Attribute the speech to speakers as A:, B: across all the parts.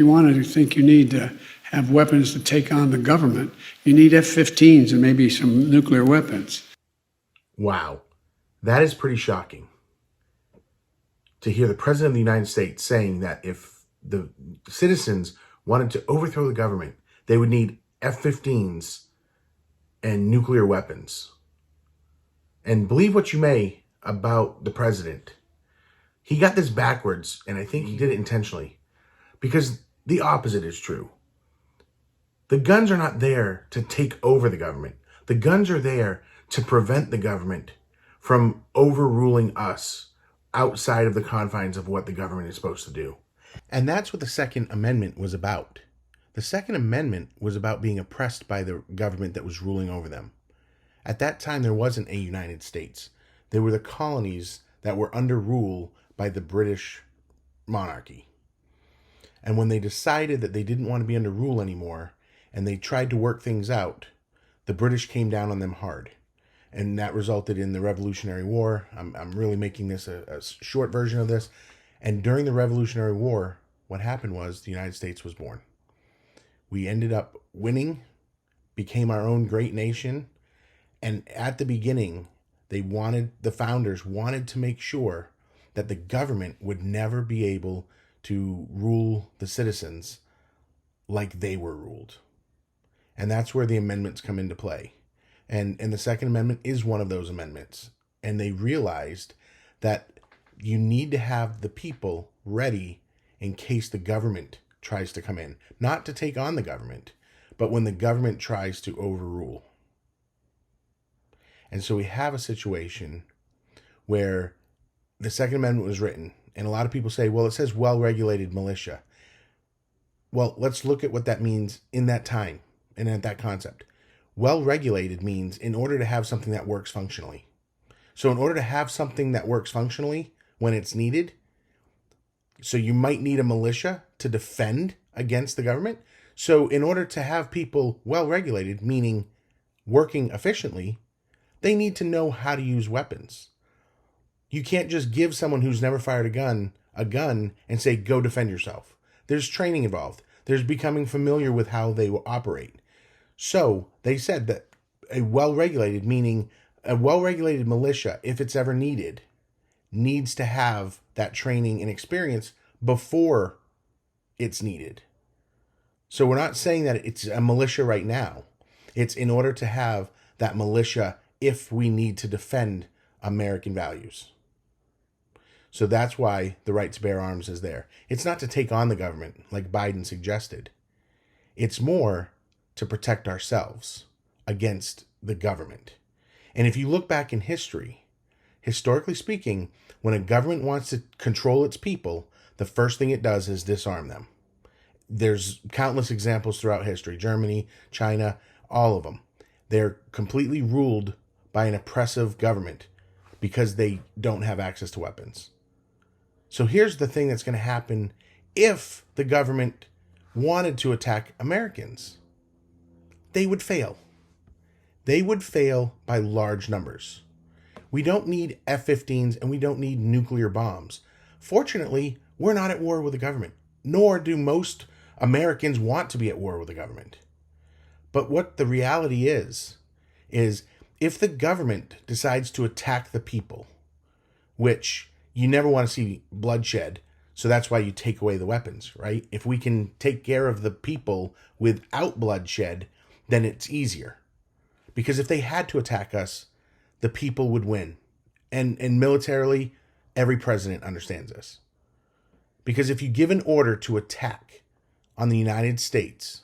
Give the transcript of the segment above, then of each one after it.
A: you want to think you need to have weapons to take on the government, you need F-15s and maybe some nuclear weapons.
B: Wow, that is pretty shocking. To hear the President of the United States saying that if the citizens wanted to overthrow the government, they would need F-15s and nuclear weapons. And believe what you may about the president, he got this backwards, and I think he did it intentionally, because the opposite is true. The guns are not there to take over the government. The guns are there to prevent the government from overruling us outside of the confines of what the government is supposed to do. And that's what the Second Amendment was about. The Second Amendment was about being oppressed by the government that was ruling over them. At that time, there wasn't a United States. There were the colonies that were under rule by the British monarchy. And when they decided that they didn't want to be under rule anymore, and they tried to work things out, the British came down on them hard. And that resulted in the Revolutionary War. I'm really making this a short version of this. And during the Revolutionary War, what happened was the United States was born. We ended up winning, became our own great nation. And at the beginning, the founders wanted to make sure that the government would never be able to rule the citizens like they were ruled. And that's where the amendments come into play. And the Second Amendment is one of those amendments. And they realized that you need to have the people ready in case the government tries to come in. Not to take on the government, but when the government tries to overrule. And so we have a situation where the Second Amendment was written, and a lot of people say, well, it says well-regulated militia. Well, let's look at what that means in that time and at that concept. Well-regulated means in order to have something that works functionally. So in order to have something that works functionally when it's needed, so you might need a militia to defend against the government. So in order to have people well-regulated, meaning working efficiently, they need to know how to use weapons. You can't just give someone who's never fired a gun and say, go defend yourself. There's training involved. There's becoming familiar with how they will operate. So they said that a well-regulated, meaning a well-regulated militia, if it's ever needed, needs to have that training and experience before it's needed. So we're not saying that it's a militia right now. It's in order to have that militia if we need to defend American values. So that's why the right to bear arms is there. It's not to take on the government like Biden suggested. It's more to protect ourselves against the government. And if you look back in history, historically speaking, when a government wants to control its people, the first thing it does is disarm them. There's countless examples throughout history, Germany, China, all of them. They're completely ruled by an oppressive government because they don't have access to weapons. So here's the thing that's going to happen if the government wanted to attack Americans. They would fail. They would fail by large numbers. We don't need F-15s and we don't need nuclear bombs. Fortunately, we're not at war with the government, nor do most Americans want to be at war with the government. But what the reality is if the government decides to attack the people, which you never want to see bloodshed, so that's why you take away the weapons, right? If we can take care of the people without bloodshed, then it's easier. Because if they had to attack us, the people would win. And militarily, every president understands this. Because if you give an order to attack on the United States,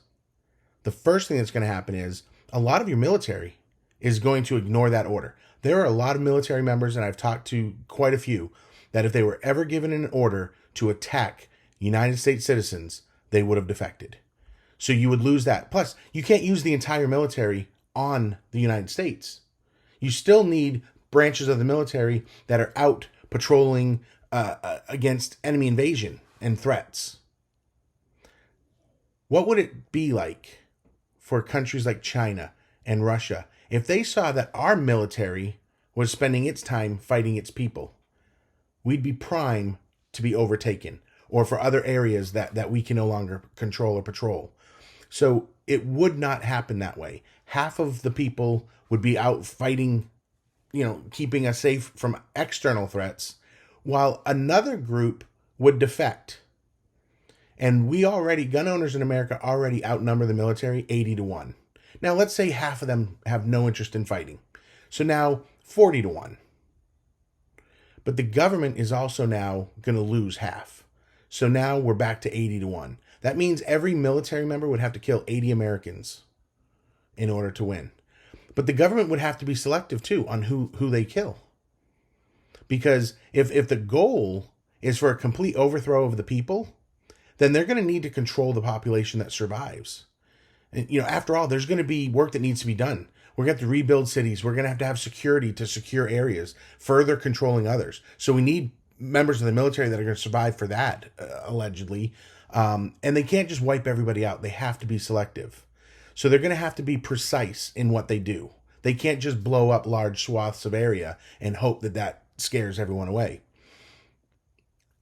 B: the first thing that's going to happen is a lot of your military is going to ignore that order. There are a lot of military members, and I've talked to quite a few, that if they were ever given an order to attack United States citizens, they would have defected. So you would lose that. Plus, you can't use the entire military on the United States. You still need branches of the military that are out patrolling against enemy invasion and threats. What would it be like for countries like China and Russia if they saw that our military was spending its time fighting its people? We'd be prime to be overtaken. or for other areas that we can no longer control or patrol. So it would not happen that way. Half of the people would be out fighting, keeping us safe from external threats, while another group would defect. And gun owners in America already outnumber the military 80-1. Now, let's say half of them have no interest in fighting. So now 40-1. But the government is also now going to lose half. So now we're back to 80-1. That means every military member would have to kill 80 Americans in order to win. But the government would have to be selective too on who they kill. Because if the goal is for a complete overthrow of the people, then they're going to need to control the population that survives. And, after all, there's going to be work that needs to be done. We're going to have to rebuild cities. We're going to have security to secure areas, further controlling others. So we need members of the military that are going to survive for that, allegedly. And they can't just wipe everybody out. They have to be selective. So they're going to have to be precise in what they do. They can't just blow up large swaths of area and hope that scares everyone away.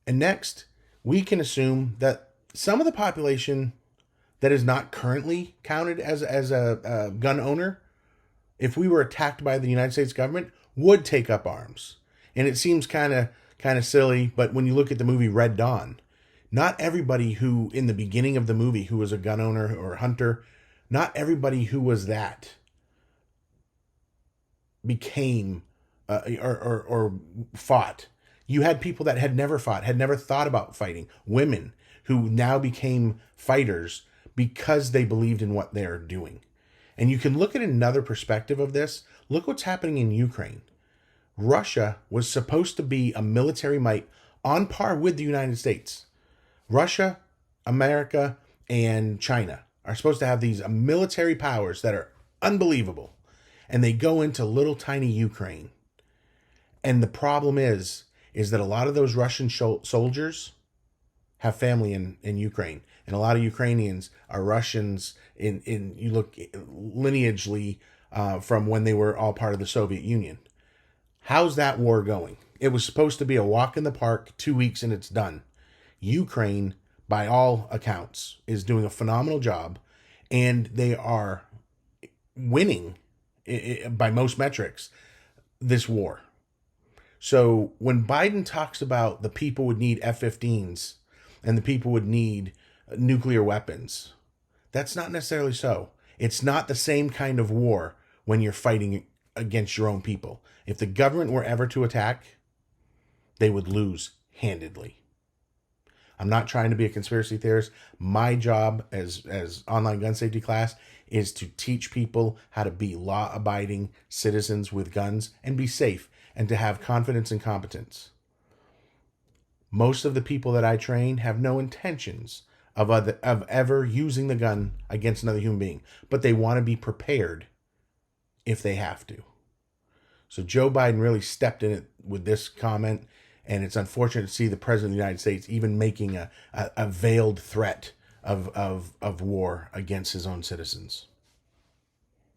B: And next, we can assume that some of the population that is not currently counted as a gun owner, if we were attacked by the United States government, would take up arms. And it seems kind of silly, but when you look at the movie Red Dawn, not everybody who, in the beginning of the movie, who was a gun owner or a hunter, not everybody who was that became or fought. You had people that had never fought, had never thought about fighting, women who now became fighters because they believed in what they're doing. And you can look at another perspective of this. Look what's happening in Ukraine. Russia was supposed to be a military might on par with the United States. Russia, America, and China are supposed to have these military powers that are unbelievable. And they go into little tiny Ukraine. And the problem is that a lot of those Russian soldiers have family in Ukraine. And a lot of Ukrainians are Russians you look lineagely from when they were all part of the Soviet Union. How's that war going? It was supposed to be a walk in the park, 2 weeks and it's done. Ukraine, by all accounts, is doing a phenomenal job, and they are winning by most metrics this war. So when Biden talks about the people would need F-15s and the people would need nuclear weapons, that's not necessarily so. It's not the same kind of war when you're fighting against your own people. If the government were ever to attack, they would lose handedly. I'm not trying to be a conspiracy theorist. My job as online gun safety class is to teach people how to be law-abiding citizens with guns and be safe and to have confidence and competence. Most of the people that I train have no intentions of ever using the gun against another human being, but they want to be prepared if they have to. So Joe Biden really stepped in it with this comment, and it's unfortunate to see the President of the United States even making a veiled threat of war against his own citizens.